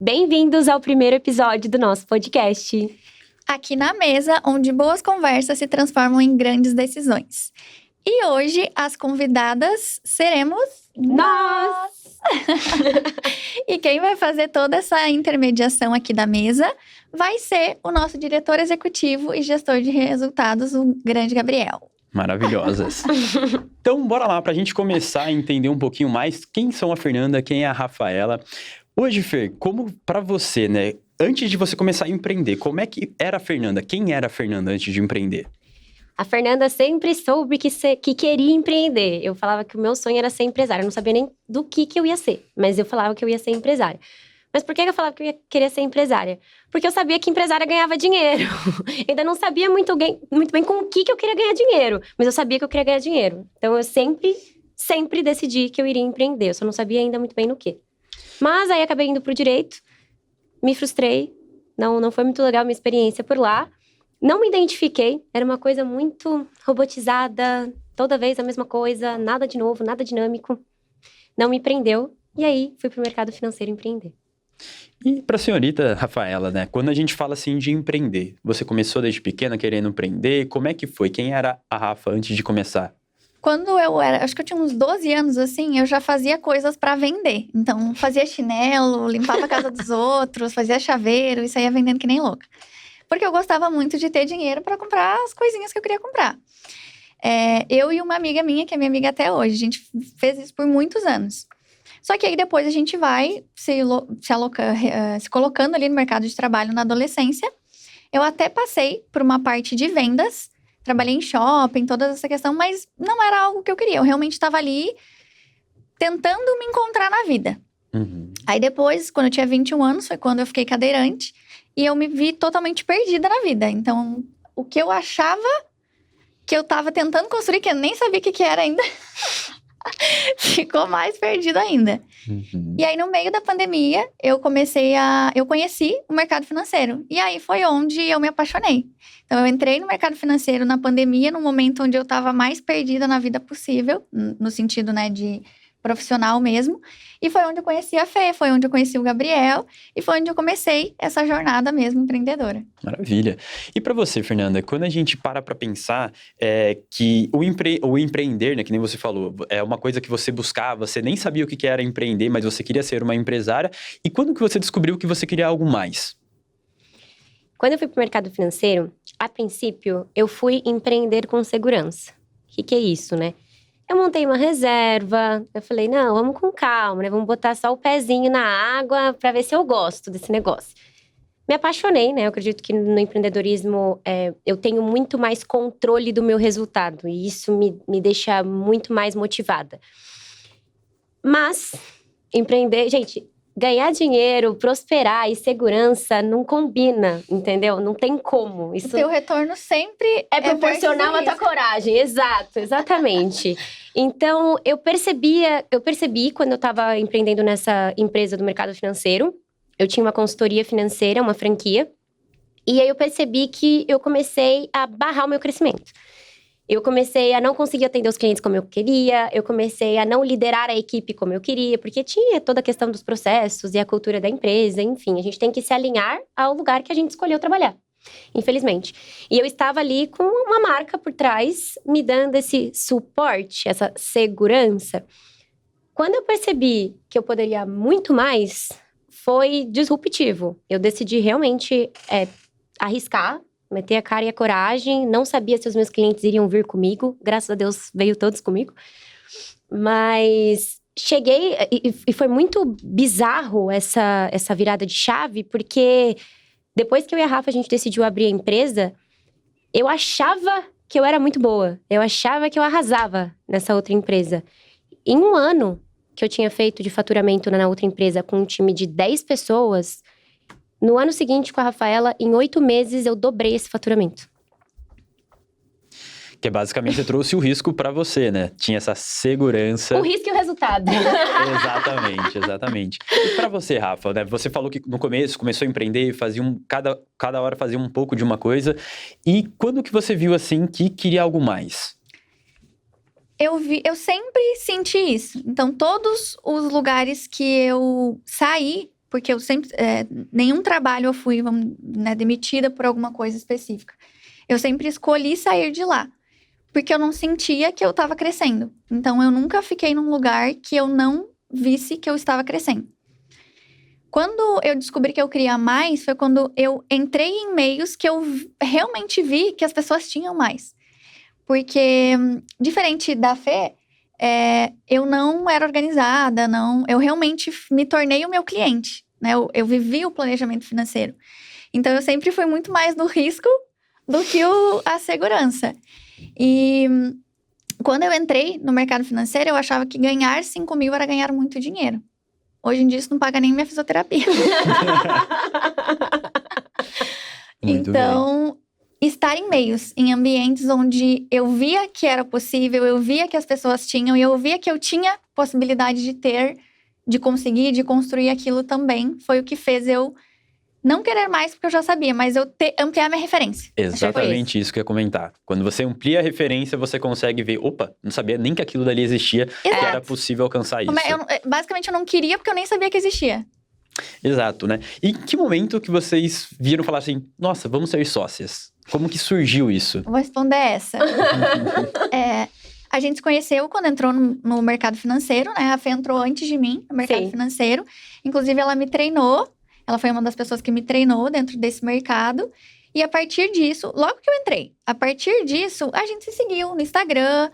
Bem-vindos ao primeiro episódio do nosso podcast. Aqui na mesa, onde boas conversas se transformam em grandes decisões. E hoje, as convidadas seremos Nós! E quem vai fazer toda essa intermediação aqui da mesa vai ser o nosso diretor executivo e gestor de resultados, o grande Gabriel. Maravilhosas. Então, bora lá, pra gente começar a entender um pouquinho mais quem são a Fernanda, quem é a Rafaela. Hoje, Fer, como pra você, né? Antes de você começar a empreender, como é que era a Fernanda? Quem era a Fernanda antes de empreender? A Fernanda sempre soube que queria empreender. Eu falava que o meu sonho era ser empresária. Eu não sabia nem do que eu ia ser, mas eu falava que eu ia ser empresária. Mas por que eu falava que eu queria ser empresária? Porque eu sabia que empresária ganhava dinheiro. Ainda não sabia muito bem com o que eu queria ganhar dinheiro, mas eu sabia que eu queria ganhar dinheiro. Então eu sempre decidi que eu iria empreender. Eu só não sabia ainda muito bem no quê. Mas aí acabei indo pro direito, me frustrei. Não foi muito legal a minha experiência por lá. Não me identifiquei, era uma coisa muito robotizada, toda vez a mesma coisa, nada de novo, nada dinâmico. Não me prendeu, e aí fui pro mercado financeiro empreender. E pra senhorita Rafaela, né? Quando a gente fala assim de empreender, você começou desde pequena querendo empreender, como é que foi? Quem era a Rafa antes de começar? Quando eu era, acho que eu tinha uns 12 anos, assim, eu já fazia coisas pra vender. Então, fazia chinelo, limpava a casa dos outros, fazia chaveiro e saía vendendo que nem louca. Porque eu gostava muito de ter dinheiro pra comprar as coisinhas que eu queria comprar. Eu e uma amiga minha, que é minha amiga até hoje, a gente fez isso por muitos anos. Só que aí depois a gente vai se colocando ali no mercado de trabalho na adolescência. Eu até passei por uma parte de vendas, trabalhei em shopping, toda essa questão, mas não era algo que eu queria. Eu realmente estava ali tentando me encontrar na vida. Uhum. Aí depois, quando eu tinha 21 anos, foi quando eu fiquei cadeirante. E eu me vi totalmente perdida na vida. Então, o que eu achava que eu tava tentando construir, que eu nem sabia o que era ainda, ficou mais perdido ainda. Uhum. E aí, no meio da pandemia, eu conheci o mercado financeiro. E aí, foi onde eu me apaixonei. Então, eu entrei no mercado financeiro na pandemia, no momento onde eu tava mais perdida na vida possível, no sentido, né, de profissional mesmo. E foi onde eu conheci a Fê, foi onde eu conheci o Gabriel. E foi onde eu comecei essa jornada mesmo empreendedora. Maravilha. E pra você, Fernanda, quando a gente para pra pensar que o empreender, né, que nem você falou, é uma coisa que você buscava, você nem sabia o que era empreender, mas você queria ser uma empresária. E quando que você descobriu que você queria algo mais? Quando eu fui pro mercado financeiro, a princípio, eu fui empreender com segurança. O que é isso, né? Eu montei uma reserva, eu falei, não, vamos com calma, né? Vamos botar só o pezinho na água pra ver se eu gosto desse negócio. Me apaixonei, né? Eu acredito que no empreendedorismo eu tenho muito mais controle do meu resultado. E isso me deixa muito mais motivada. Mas, empreender... Gente, ganhar dinheiro, prosperar e segurança não combina, entendeu? Não tem como. Isso O teu retorno sempre é proporcional à tua coragem. Exato, exatamente. Então, eu percebi quando eu estava empreendendo nessa empresa do mercado financeiro, eu tinha uma consultoria financeira, uma franquia, e aí eu percebi que eu comecei a barrar o meu crescimento. Eu comecei a não conseguir atender os clientes como eu queria, eu comecei a não liderar a equipe como eu queria, porque tinha toda a questão dos processos e a cultura da empresa, enfim, a gente tem que se alinhar ao lugar que a gente escolheu trabalhar. Infelizmente. E eu estava ali com uma marca por trás, me dando esse suporte, essa segurança. Quando eu percebi que eu poderia muito mais, foi disruptivo. Eu decidi realmente arriscar, meter a cara e a coragem. Não sabia se os meus clientes iriam vir comigo. Graças a Deus, veio todos comigo. Mas cheguei... E foi muito bizarro essa virada de chave, porque... Depois que eu e a Rafa, a gente decidiu abrir a empresa, eu achava que eu era muito boa. Eu achava que eu arrasava nessa outra empresa. Em um ano que eu tinha feito de faturamento na outra empresa com um time de 10 pessoas, no ano seguinte com a Rafaela, em 8 meses, eu dobrei esse faturamento. Que basicamente você trouxe o risco pra você, né? Tinha essa segurança. O risco e o resultado. Exatamente. E pra você, Rafa, né? Você falou que no começo começou a empreender, fazia cada hora fazia um pouco de uma coisa. E quando que você viu assim que queria algo mais? Eu sempre senti isso. Então, todos os lugares que eu saí, porque eu sempre… nenhum trabalho eu fui, demitida por alguma coisa específica. Eu sempre escolhi sair de lá, porque eu não sentia que eu estava crescendo. Então, eu nunca fiquei num lugar que eu não visse que eu estava crescendo. Quando eu descobri que eu queria mais, foi quando eu entrei em meios que eu realmente vi que as pessoas tinham mais. Porque, diferente da Fê, eu não era organizada, eu realmente me tornei o meu cliente, né? Eu vivi o planejamento financeiro. Então, eu sempre fui muito mais no risco do que a segurança. E quando eu entrei no mercado financeiro, eu achava que ganhar 5 mil era ganhar muito dinheiro. Hoje em dia, isso não paga nem minha fisioterapia. Então, estar em meios, em ambientes onde eu via que era possível, eu via que as pessoas tinham, e eu via que eu tinha possibilidade de ter, de conseguir, de construir aquilo também, foi o que fez eu não querer mais, porque eu já sabia, mas eu ampliar minha referência. Exatamente isso que eu ia comentar. Quando você amplia a referência, você consegue ver, opa, não sabia nem que aquilo dali existia, que era possível alcançar isso. Basicamente, eu não queria, porque eu nem sabia que existia. Exato, né? E em que momento que vocês viram falar assim, nossa, vamos ser sócias? Como que surgiu isso? Vou responder essa. A gente se conheceu quando entrou no mercado financeiro, né? A Fê entrou antes de mim no mercado financeiro. Inclusive, ela me treinou. Ela foi uma das pessoas que me treinou dentro desse mercado. E a partir disso, logo que eu entrei, a partir disso, a gente se seguiu no Instagram,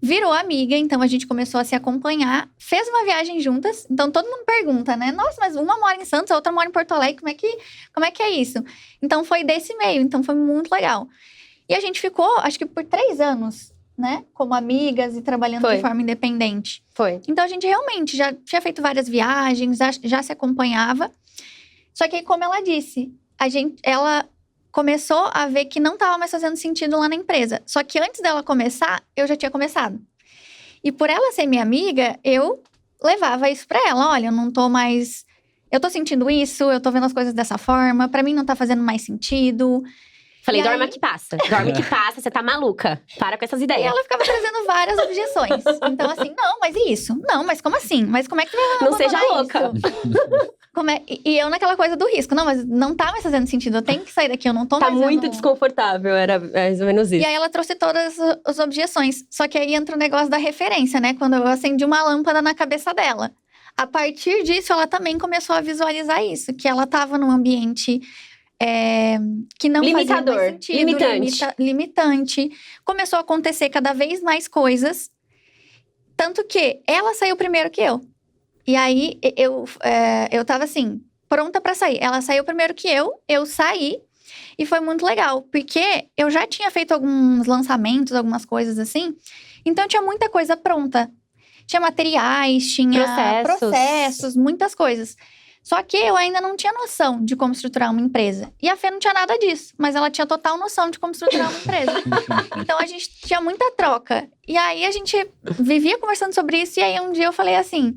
virou amiga, então a gente começou a se acompanhar, fez uma viagem juntas. Então, todo mundo pergunta, né? Nossa, mas uma mora em Santos, a outra mora em Porto Alegre, como é que é isso? Então, foi desse meio, então foi muito legal. E a gente ficou, acho que por 3 anos, né? Como amigas e trabalhando de forma independente. Foi. Então, a gente realmente já tinha feito várias viagens, já se acompanhava. Só que, como ela disse, ela começou a ver que não estava mais fazendo sentido lá na empresa. Só que antes dela começar, eu já tinha começado. E por ela ser minha amiga, eu levava isso pra ela. Olha, eu não tô mais… Eu tô sentindo isso, eu tô vendo as coisas dessa forma. Pra mim, não tá fazendo mais sentido. Falei, dorme que passa. Dorme que passa, você tá maluca. Para com essas ideias. E ela ficava trazendo várias objeções. Então, assim, não, mas e isso? Não, mas como assim? Mas como é que você vai Não seja louca. E eu naquela coisa do risco. Não, mas não tá mais fazendo sentido. Eu tenho que sair daqui, eu não tô mais… Tá muito desconfortável, era mais ou menos isso. E aí, ela trouxe todas as objeções. Só que aí entra o negócio da referência, né? Quando eu acendi uma lâmpada na cabeça dela. A partir disso, ela também começou a visualizar isso. Que ela tava num ambiente… que não fazia mais sentido, limitante. Começou a acontecer cada vez mais coisas. Tanto que ela saiu primeiro que eu. E aí, eu tava assim, pronta pra sair. Ela saiu primeiro que eu saí. E foi muito legal, porque eu já tinha feito alguns lançamentos, algumas coisas assim. Então, tinha muita coisa pronta. Tinha materiais, tinha processos, muitas coisas. Só que eu ainda não tinha noção de como estruturar uma empresa. E a Fê não tinha nada disso, mas ela tinha total noção de como estruturar uma empresa. Então, a gente tinha muita troca. E aí, a gente vivia conversando sobre isso. E aí, um dia eu falei assim…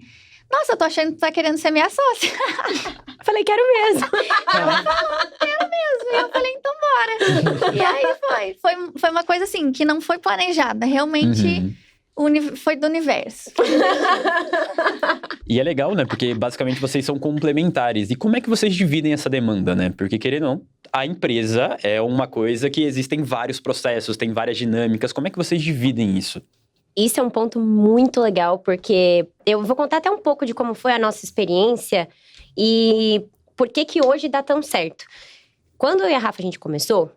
Nossa, eu tô achando que tu tá querendo ser minha sócia. Falei, quero mesmo. Ela falou, quero mesmo. E eu falei, então bora. E aí, foi uma coisa assim, que não foi planejada. Realmente… Foi do universo. E é legal, né? Porque basicamente vocês são complementares. E como é que vocês dividem essa demanda, né? Porque, querendo ou não, a empresa é uma coisa que existem vários processos, tem várias dinâmicas. Como é que vocês dividem isso? Isso é um ponto muito legal, porque eu vou contar até um pouco de como foi a nossa experiência e por que hoje dá tão certo. Quando eu e a Rafa, a gente começou…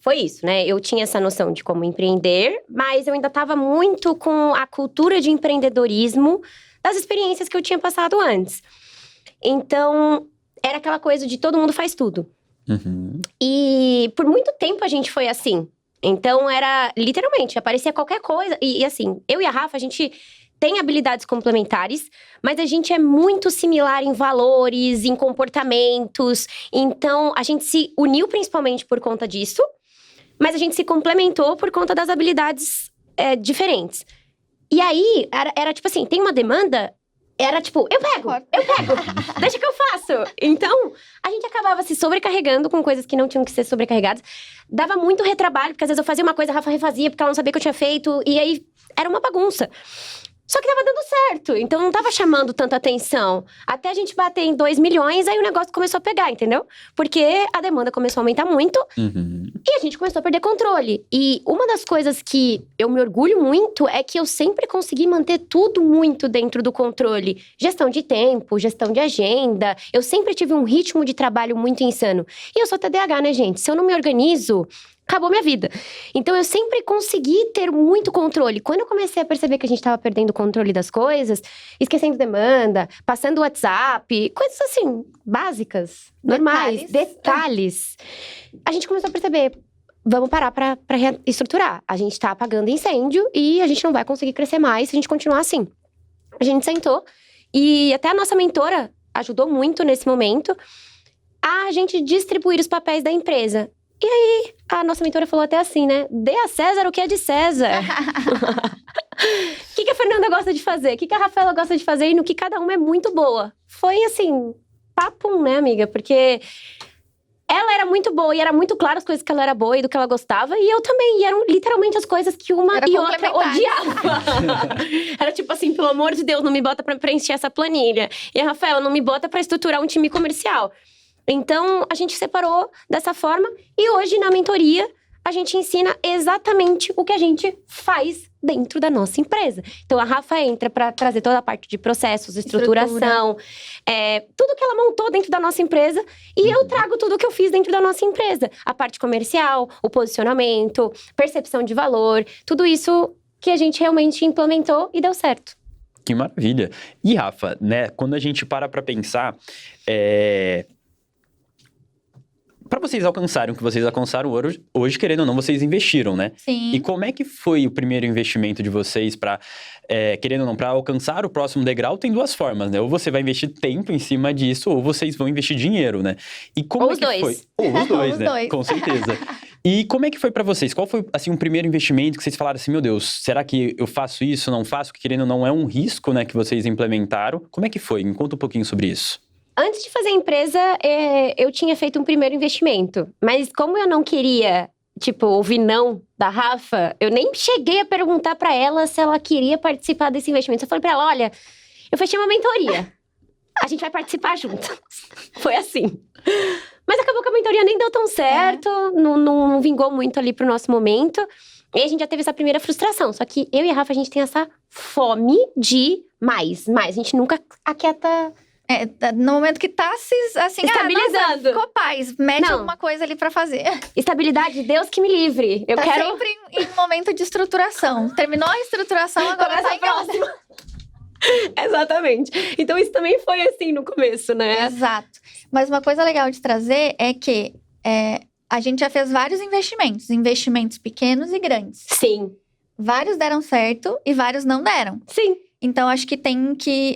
Foi isso, né? Eu tinha essa noção de como empreender, mas eu ainda estava muito com a cultura de empreendedorismo das experiências que eu tinha passado antes. Então, era aquela coisa de todo mundo faz tudo. E por muito tempo a gente foi assim. Então, era literalmente, aparecia qualquer coisa. E assim, eu e a Rafa, a gente tem habilidades complementares, mas a gente é muito similar em valores, em comportamentos. Então, a gente se uniu principalmente por conta disso. Mas a gente se complementou por conta das habilidades diferentes. E aí, era tipo assim, tem uma demanda, era tipo, eu pego, deixa que eu faço. Então, a gente acabava se sobrecarregando com coisas que não tinham que ser sobrecarregadas. Dava muito retrabalho, porque às vezes eu fazia uma coisa, a Rafa refazia, porque ela não sabia que eu tinha feito. E aí, era uma bagunça. Só que tava dando certo, então não tava chamando tanta atenção. Até a gente bater em 2 milhões, aí o negócio começou a pegar, entendeu? Porque a demanda começou a aumentar muito e a gente começou a perder controle. E uma das coisas que eu me orgulho muito é que eu sempre consegui manter tudo muito dentro do controle. Gestão de tempo, gestão de agenda. Eu sempre tive um ritmo de trabalho muito insano. E eu sou TDAH, né, gente? Se eu não me organizo, acabou minha vida. Então, eu sempre consegui ter muito controle. Quando eu comecei a perceber que a gente tava perdendo o controle das coisas, esquecendo demanda, passando WhatsApp, coisas assim, básicas, normais, detalhes. A gente começou a perceber, vamos parar pra reestruturar. A gente tá apagando incêndio e a gente não vai conseguir crescer mais se a gente continuar assim. A gente sentou e até a nossa mentora ajudou muito nesse momento a gente distribuir os papéis da empresa. E aí, a nossa mentora falou até assim, né? Dê a César o que é de César. O que a Fernanda gosta de fazer? O que a Rafaela gosta de fazer? E no que cada uma é muito boa. Foi assim, papum, né, amiga? Porque ela era muito boa e era muito claro as coisas que ela era boa e do que ela gostava. E eu também. E eram literalmente as coisas que uma e outra odiava. Era tipo assim, pelo amor de Deus, não me bota pra preencher essa planilha. E a Rafaela, não me bota pra estruturar um time comercial. Então, a gente separou dessa forma e hoje, na mentoria, a gente ensina exatamente o que a gente faz dentro da nossa empresa. Então, a Rafa entra para trazer toda a parte de processos, estruturação, tudo que ela montou dentro da nossa empresa e eu trago tudo que eu fiz dentro da nossa empresa. A parte comercial, o posicionamento, percepção de valor, tudo isso que a gente realmente implementou e deu certo. Que maravilha! E, Rafa, né, quando a gente para pensar, para vocês alcançarem o que vocês alcançaram hoje, querendo ou não, vocês investiram, né? Sim. E como é que foi o primeiro investimento de vocês para, querendo ou não, para alcançar o próximo degrau? Tem duas formas, né? Ou você vai investir tempo em cima disso, ou vocês vão investir dinheiro, né? E como ou é os que dois. foi? Ou os dois, Os né? dois. Com certeza. E como é que foi para vocês? Qual foi, assim, o primeiro investimento que vocês falaram assim, meu Deus, será que eu faço isso, não faço? Que querendo ou não, é um risco, né, que vocês implementaram. Como é que foi? Me conta um pouquinho sobre isso. Antes de fazer a empresa, eu tinha feito um primeiro investimento. Mas como eu não queria, ouvir não da Rafa, eu nem cheguei a perguntar pra ela se ela queria participar desse investimento. Eu falei pra ela, olha, eu fechei uma mentoria. A gente vai participar junto. Foi assim. Mas acabou que a mentoria nem deu tão certo, não vingou muito ali pro nosso momento. E a gente já teve essa primeira frustração. Só que eu e a Rafa, a gente tem essa fome de mais. A gente nunca aquieta... No momento que tá se, assim, estabilizando. Nossa, ficou paz, mete alguma coisa ali pra fazer. Estabilidade, Deus que me livre. Eu quero... sempre em momento de estruturação. Terminou a estruturação, agora começa tá a próxima. Exatamente. Então, isso também foi assim no começo, né? Exato. Mas uma coisa legal de trazer é que a gente já fez vários investimentos pequenos e grandes. Sim. Vários deram certo e vários não deram. Sim. Então, acho que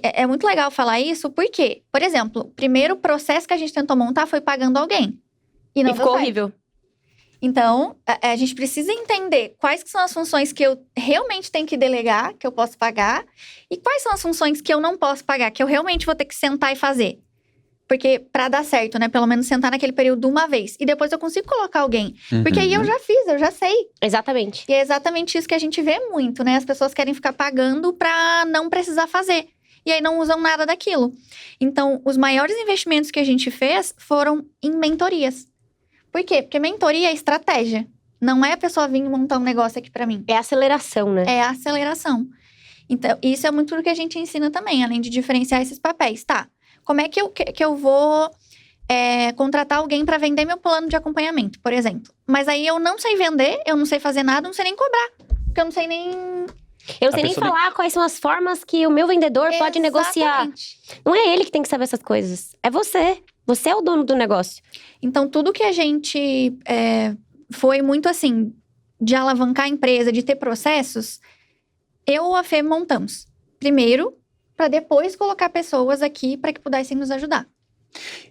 é muito legal falar isso, porque, por exemplo, o primeiro processo que a gente tentou montar foi pagando alguém. E não ficou deu certo. horrível. Então, a gente precisa entender quais que são as funções que eu realmente tenho que delegar, que eu posso pagar, e quais são as funções que eu não posso pagar, que eu realmente vou ter que sentar e fazer. Porque, pra dar certo, né? Pelo menos sentar naquele período uma vez. E depois eu consigo colocar alguém. Porque aí eu já fiz, eu já sei. Exatamente. E é exatamente isso que a gente vê muito, né? As pessoas querem ficar pagando pra não precisar fazer. E aí não usam nada daquilo. Então, os maiores investimentos que a gente fez foram em mentorias. Por quê? Porque mentoria é estratégia. Não é a pessoa vir montar um negócio aqui pra mim. É aceleração, né? É a aceleração. Então, isso é muito do que a gente ensina também, além de diferenciar esses papéis. Tá, como é que eu vou contratar alguém para vender meu plano de acompanhamento, por exemplo? Mas aí eu não sei vender, eu não sei fazer nada, não sei nem cobrar. Porque eu não sei nem... Eu não sei nem falar quais são as formas que o meu vendedor pode negociar. Não é ele que tem que saber essas coisas. É você. Você é o dono do negócio. Então, tudo que a gente foi muito assim, de alavancar a empresa, de ter processos, eu ou a Fê montamos. Primeiro, para depois colocar pessoas aqui para que pudessem nos ajudar.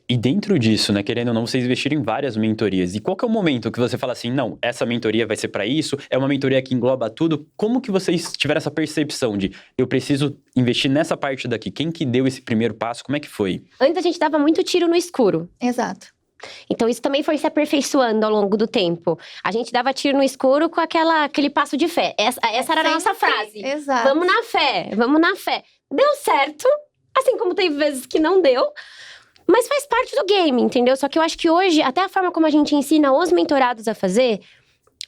E dentro disso, né, querendo ou não, vocês investiram em várias mentorias. E qual que é o momento que você fala assim, não, essa mentoria vai ser para isso, é uma mentoria que engloba tudo? Como que vocês tiveram essa percepção de, eu preciso investir nessa parte daqui? Quem que deu esse primeiro passo? Como é que foi? Antes a gente dava muito tiro no escuro. Exato. Então, isso também foi se aperfeiçoando ao longo do tempo. A gente dava tiro no escuro com aquele passo de fé. Essa era a nossa frase. Exato. Vamos na fé, vamos na fé. Deu certo, assim como teve vezes que não deu. Mas faz parte do game, entendeu? Só que eu acho que hoje, até a forma como a gente ensina os mentorados a fazer,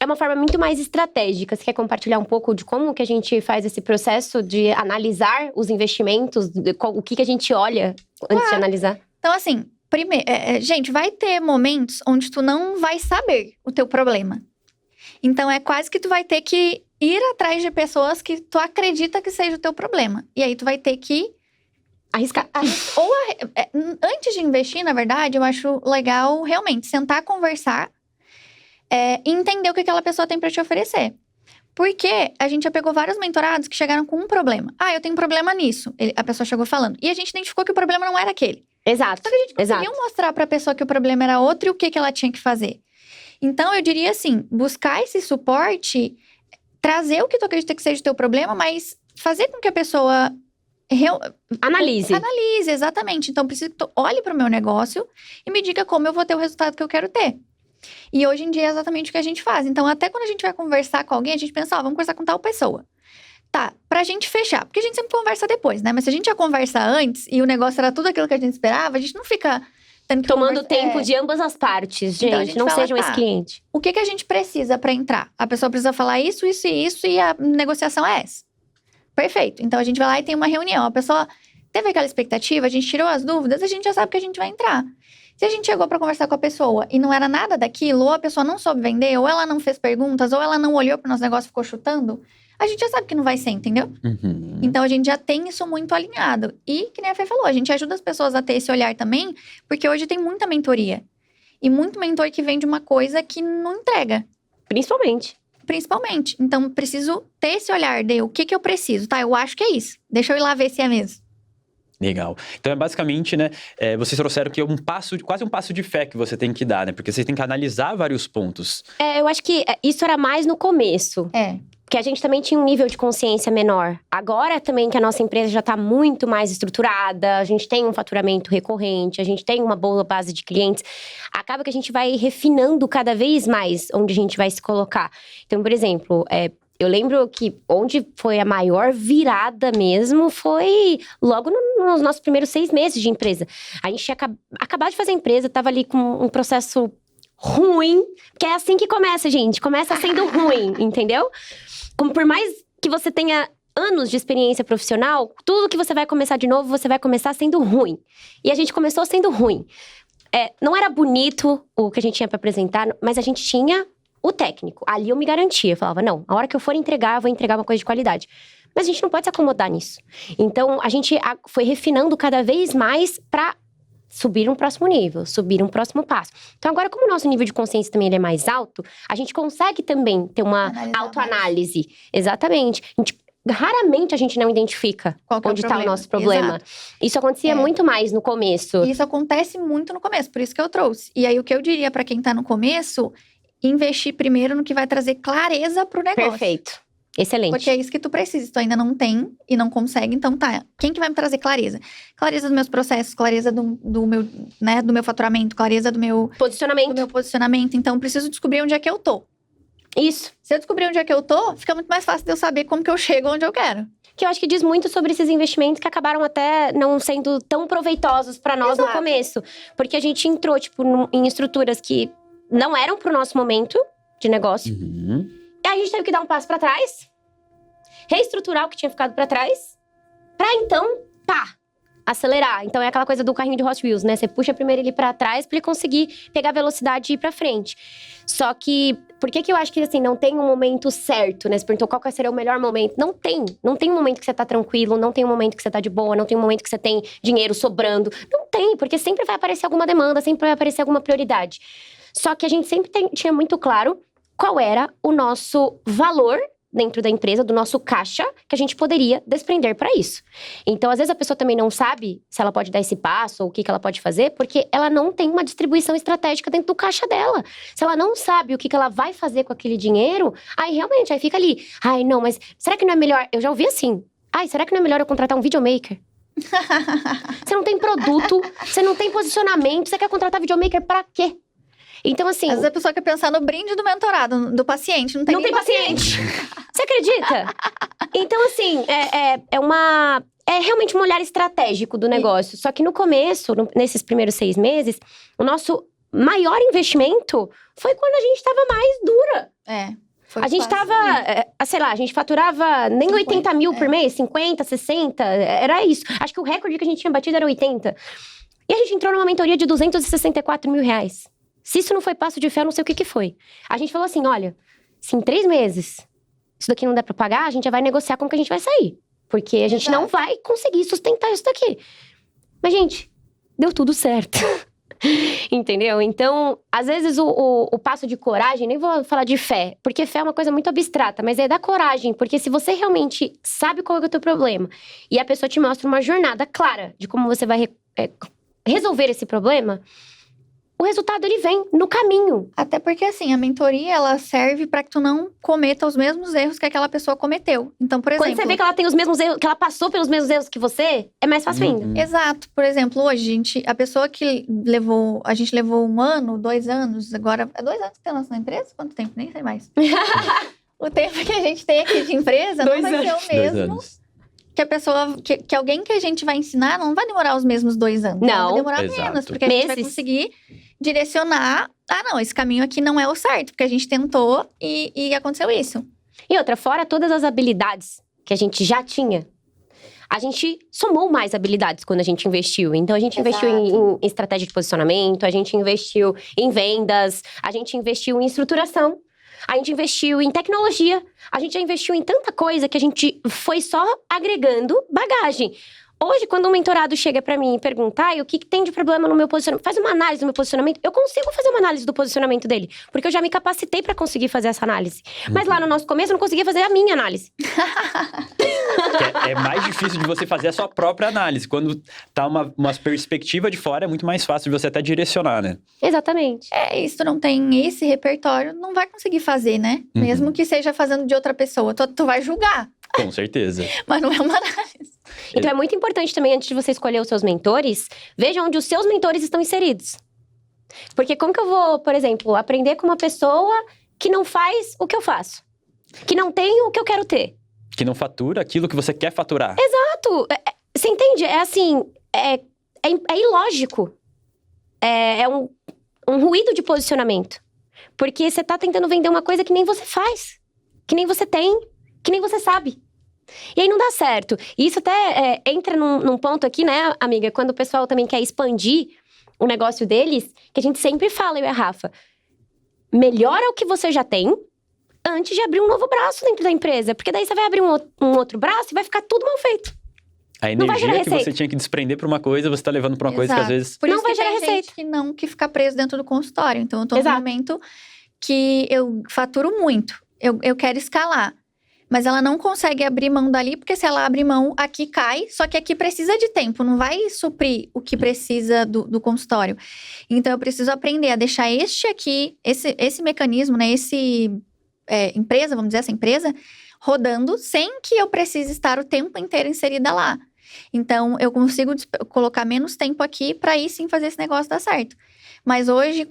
é uma forma muito mais estratégica. Você quer compartilhar um pouco de como que a gente faz esse processo de analisar os investimentos? O que a gente olha antes de analisar? Então, assim, primeiro, gente, vai ter momentos onde tu não vai saber o teu problema. Então, é quase que tu vai ter que ir atrás de pessoas que tu acredita que seja o teu problema. E aí, tu vai ter que arriscar. Antes de investir, na verdade, eu acho legal realmente sentar, conversar e entender o que aquela pessoa tem pra te oferecer. Porque a gente já pegou vários mentorados que chegaram com um problema. Ah, eu tenho um problema nisso. A pessoa chegou falando. E a gente identificou que o problema não era aquele. Exato. Só que a gente conseguiu mostrar pra pessoa que o problema era outro e o que ela tinha que fazer. Então, eu diria assim, buscar esse suporte, trazer o que tu acredita que seja o teu problema, mas fazer com que a pessoa analise, exatamente. Então, preciso que tu olhe pro meu negócio e me diga como eu vou ter o resultado que eu quero ter. E hoje em dia é exatamente o que a gente faz. Então, até quando a gente vai conversar com alguém, a gente pensa, vamos conversar com tal pessoa. Tá, pra gente fechar. Porque a gente sempre conversa depois, né? Mas se a gente já conversa antes e o negócio era tudo aquilo que a gente esperava, a gente não fica tendo que tomando tempo de ambas as partes, gente. Então, a gente não fala, sejam esse cliente. O que a gente precisa pra entrar? A pessoa precisa falar isso, isso e isso, e a negociação é essa. Perfeito. Então, a gente vai lá e tem uma reunião. A pessoa teve aquela expectativa, a gente tirou as dúvidas, a gente já sabe que a gente vai entrar. Se a gente chegou pra conversar com a pessoa e não era nada daquilo, ou a pessoa não soube vender, ou ela não fez perguntas, ou ela não olhou pro nosso negócio e ficou chutando, a gente já sabe que não vai ser, entendeu? Uhum. Então, a gente já tem isso muito alinhado. E, que nem a Fê falou, a gente ajuda as pessoas a ter esse olhar também, porque hoje tem muita mentoria. E muito mentor que vende uma coisa que não entrega. Principalmente. Então, preciso ter esse olhar de o que eu preciso, tá? Eu acho que é isso. Deixa eu ir lá ver se é mesmo. Legal. Então, é basicamente, né, vocês trouxeram que é quase um passo de fé que você tem que dar, né? Porque você tem que analisar vários pontos. Eu acho que isso era mais no começo. Porque a gente também tinha um nível de consciência menor. Agora também que a nossa empresa já está muito mais estruturada, a gente tem um faturamento recorrente, a gente tem uma boa base de clientes, acaba que a gente vai refinando cada vez mais onde a gente vai se colocar. Então, por exemplo, eu lembro que onde foi a maior virada mesmo foi logo nos nossos primeiros 6 meses de empresa. A gente tinha acabado de fazer a empresa, estava ali com um processo ruim, que é assim que começa, gente. Começa sendo ruim, entendeu? Como por mais que você tenha anos de experiência profissional, tudo que você vai começar de novo, você vai começar sendo ruim. E a gente começou sendo ruim. Não era bonito o que a gente tinha para apresentar, mas a gente tinha o técnico. Ali eu me garantia. Eu falava, não, a hora que eu for entregar, eu vou entregar uma coisa de qualidade. Mas a gente não pode se acomodar nisso. Então, a gente foi refinando cada vez mais para subir um próximo nível, subir um próximo passo. Então, agora, como o nosso nível de consciência também ele é mais alto, a gente consegue também ter uma autoanálise. Exatamente. Raramente a gente não identifica onde está o nosso problema. Exato. Isso acontecia muito mais no começo. Isso acontece muito no começo, por isso que eu trouxe. E aí, o que eu diria para quem tá no começo, investir primeiro no que vai trazer clareza pro negócio. Perfeito. Excelente. Porque é isso que tu precisa. Tu ainda não tem e não consegue, então tá. Quem que vai me trazer clareza? Clareza dos meus processos, clareza do meu faturamento, clareza do meu posicionamento. Então, preciso descobrir onde é que eu tô. Isso. Se eu descobrir onde é que eu tô, fica muito mais fácil de eu saber como que eu chego onde eu quero. Que eu acho que diz muito sobre esses investimentos que acabaram até não sendo tão proveitosos pra nós no começo. Porque a gente entrou, em estruturas que não eram pro nosso momento de negócio. Uhum. E a gente teve que dar um passo pra trás, reestruturar o que tinha ficado pra trás, pra então, acelerar. Então é aquela coisa do carrinho de Hot Wheels, né? Você puxa primeiro ele pra trás pra ele conseguir pegar velocidade e ir pra frente. Só que, por que eu acho que assim, não tem um momento certo, né? Você perguntou qual que seria o melhor momento. Não tem. Não tem um momento que você tá tranquilo, não tem um momento que você tá de boa, não tem um momento que você tem dinheiro sobrando. Não tem, porque sempre vai aparecer alguma demanda, sempre vai aparecer alguma prioridade. Só que a gente sempre tinha muito claro qual era o nosso valor dentro da empresa, do nosso caixa, que a gente poderia desprender para isso. Então, às vezes, a pessoa também não sabe se ela pode dar esse passo, ou o que ela pode fazer, porque ela não tem uma distribuição estratégica dentro do caixa dela. Se ela não sabe o que ela vai fazer com aquele dinheiro, aí realmente, aí fica ali. Ai, não, mas será que não é melhor... Eu já ouvi assim. Ai, será que não é melhor eu contratar um videomaker? Você não tem produto, você não tem posicionamento, você quer contratar videomaker pra quê? Então, assim... Às vezes a pessoa quer pensar no brinde do mentorado, do paciente. Não tem nem paciente. Você acredita? Então, assim, é realmente um olhar estratégico do negócio. Só que no começo, nesses primeiros 6 meses, o nosso maior investimento foi quando a gente tava mais dura. Foi a gente tava, sei lá, a gente faturava nem 50, 80 mil por mês, 50, 60, era isso. Acho que o recorde que a gente tinha batido era 80. E a gente entrou numa mentoria de 264 mil reais. Se isso não foi passo de fé, eu não sei o que foi. A gente falou assim, olha, se em 3 meses isso daqui não der pra pagar, a gente já vai negociar como que a gente vai sair. Porque a gente não vai conseguir sustentar isso daqui. Mas, gente, deu tudo certo. Entendeu? Então, às vezes o passo de coragem, nem vou falar de fé, porque fé é uma coisa muito abstrata, mas é da coragem, porque se você realmente sabe qual é o teu problema e a pessoa te mostra uma jornada clara de como você vai resolver esse problema, o resultado ele vem no caminho. Até porque, assim, a mentoria, ela serve pra que tu não cometa os mesmos erros que aquela pessoa cometeu. Então, por exemplo... Quando você vê que ela tem os mesmos erros, que ela passou pelos mesmos erros que você, é mais fácil ainda. Exato. Por exemplo, hoje, a pessoa que levou... A gente levou 1 ano, 2 anos, agora... É 2 anos que tem na empresa? Quanto tempo? Nem sei mais. O tempo que a gente tem aqui de empresa não vai ser o mesmo... Que a pessoa, que alguém que a gente vai ensinar não vai demorar os mesmos 2 anos. Não. Vai demorar menos, porque a gente vai conseguir direcionar. Ah, não, esse caminho aqui não é o certo, porque a gente tentou e aconteceu isso. E outra, fora todas as habilidades que a gente já tinha, a gente somou mais habilidades quando a gente investiu. Então, a gente investiu em estratégia de posicionamento, a gente investiu em vendas, a gente investiu em estruturação. A gente investiu em tecnologia, a gente já investiu em tanta coisa que a gente foi só agregando bagagem. Hoje, quando um mentorado chega pra mim e pergunta, o que tem de problema no meu posicionamento? Faz uma análise do meu posicionamento. Eu consigo fazer uma análise do posicionamento dele, porque eu já me capacitei pra conseguir fazer essa análise. Mas lá no nosso começo, eu não conseguia fazer a minha análise. É mais difícil de você fazer a sua própria análise. Quando tá uma perspectiva de fora, é muito mais fácil de você até direcionar, né? Exatamente. E se tu não tem esse repertório, não vai conseguir fazer, né? Mesmo que seja fazendo de outra pessoa. Tu vai julgar. Com certeza. Mas não é uma análise. Então, é muito importante também, antes de você escolher os seus mentores, veja onde os seus mentores estão inseridos. Porque como que eu vou, por exemplo, aprender com uma pessoa que não faz o que eu faço? Que não tem o que eu quero ter? Que não fatura aquilo que você quer faturar. Exato! Você entende? É assim, é ilógico. É um ruído de posicionamento. Porque você tá tentando vender uma coisa que nem você faz. Que nem você tem. Que nem você sabe. E aí não dá certo. E isso até entra num ponto aqui, né, amiga? Quando o pessoal também quer expandir o negócio deles, que a gente sempre fala, eu e a Rafa, melhora o que você já tem antes de abrir um novo braço dentro da empresa. Porque daí você vai abrir um outro braço e vai ficar tudo mal feito. A energia que você tinha que desprender pra uma coisa, você tá levando pra uma coisa que às vezes... Por isso não vai gerar receita. Gente que fica preso dentro do consultório. Então, eu tô num momento que eu faturo muito. Eu quero escalar. Mas ela não consegue abrir mão dali, porque se ela abrir mão, aqui cai. Só que aqui precisa de tempo, não vai suprir o que precisa do consultório. Então, eu preciso aprender a deixar esse mecanismo, né? Empresa, vamos dizer, essa empresa, rodando sem que eu precise estar o tempo inteiro inserida lá. Então, eu consigo colocar menos tempo aqui para aí sim fazer esse negócio dar certo. Mas hoje,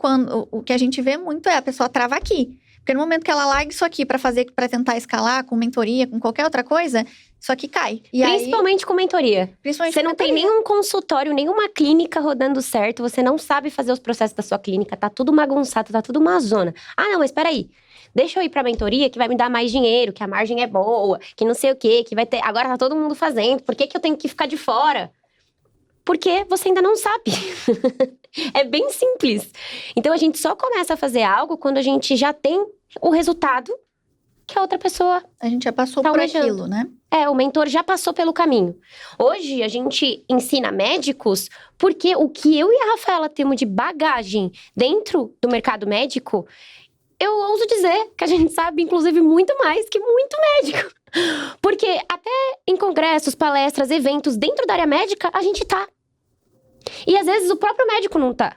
o que a gente vê muito é a pessoa trava aqui. Porque no momento que ela larga isso aqui para tentar escalar com mentoria, com qualquer outra coisa, isso aqui cai. Principalmente com mentoria. Você não tem nenhum consultório, nenhuma clínica rodando certo, você não sabe fazer os processos da sua clínica, tá tudo bagunçado, tá tudo uma zona. Ah, não, mas peraí. Deixa eu ir pra mentoria que vai me dar mais dinheiro, que a margem é boa, que não sei o quê, que vai ter... Agora tá todo mundo fazendo, por que eu tenho que ficar de fora? Porque você ainda não sabe. É bem simples. Então, a gente só começa a fazer algo quando a gente já tem o resultado que a outra pessoa a gente já passou por aquilo, né? O mentor já passou pelo caminho. Hoje, a gente ensina médicos porque o que eu e a Rafaela temos de bagagem dentro do mercado médico, eu ouso dizer que a gente sabe, inclusive, muito mais que muito médico. Porque até em congressos, palestras, eventos dentro da área médica, a gente tá. E às vezes o próprio médico não tá.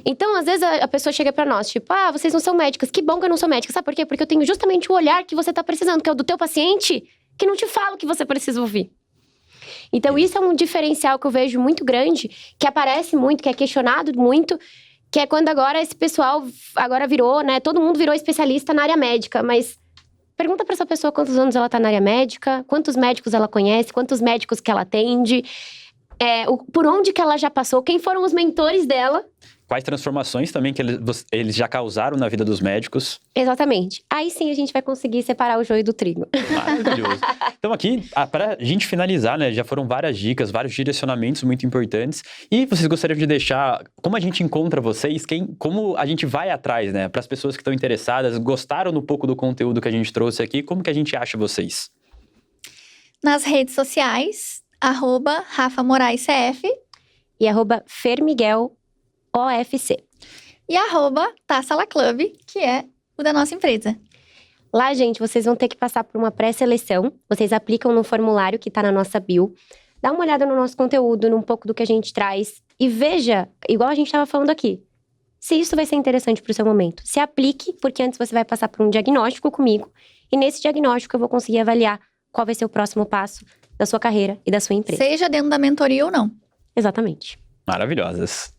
Então, às vezes, a pessoa chega pra nós, tipo, vocês não são médicas, que bom que eu não sou médica. Sabe por quê? Porque eu tenho justamente o olhar que você tá precisando, que é o do teu paciente, que não te fala o que você precisa ouvir. Então, isso é um diferencial que eu vejo muito grande, que aparece muito, que é questionado muito, que é quando agora esse pessoal agora virou, né? Todo mundo virou especialista na área médica, mas pergunta pra essa pessoa quantos anos ela tá na área médica, quantos médicos ela conhece, quantos médicos que ela atende, por onde que ela já passou, quem foram os mentores dela. Quais transformações também que eles já causaram na vida dos médicos. Exatamente. Aí sim a gente vai conseguir separar o joio do trigo. Maravilhoso. Então aqui, para a gente finalizar, né, já foram várias dicas, vários direcionamentos muito importantes. E vocês gostariam de deixar como a gente encontra vocês, como a gente vai atrás, né, para as pessoas que estão interessadas, gostaram um pouco do conteúdo que a gente trouxe aqui, como que a gente acha vocês? Nas redes sociais, @RafaMoraesCF E @FerMiguelOFC. e @TassalaClub, que é o da nossa empresa. Lá, gente, vocês vão ter que passar por uma pré-seleção. Vocês aplicam no formulário que tá na nossa bio. Dá uma olhada no nosso conteúdo, num pouco do que a gente traz. E veja, igual a gente tava falando aqui, se isso vai ser interessante pro seu momento. Se aplique, porque antes você vai passar por um diagnóstico comigo. E nesse diagnóstico eu vou conseguir avaliar qual vai ser o próximo passo da sua carreira e da sua empresa. Seja dentro da mentoria ou não. Exatamente. Maravilhosas.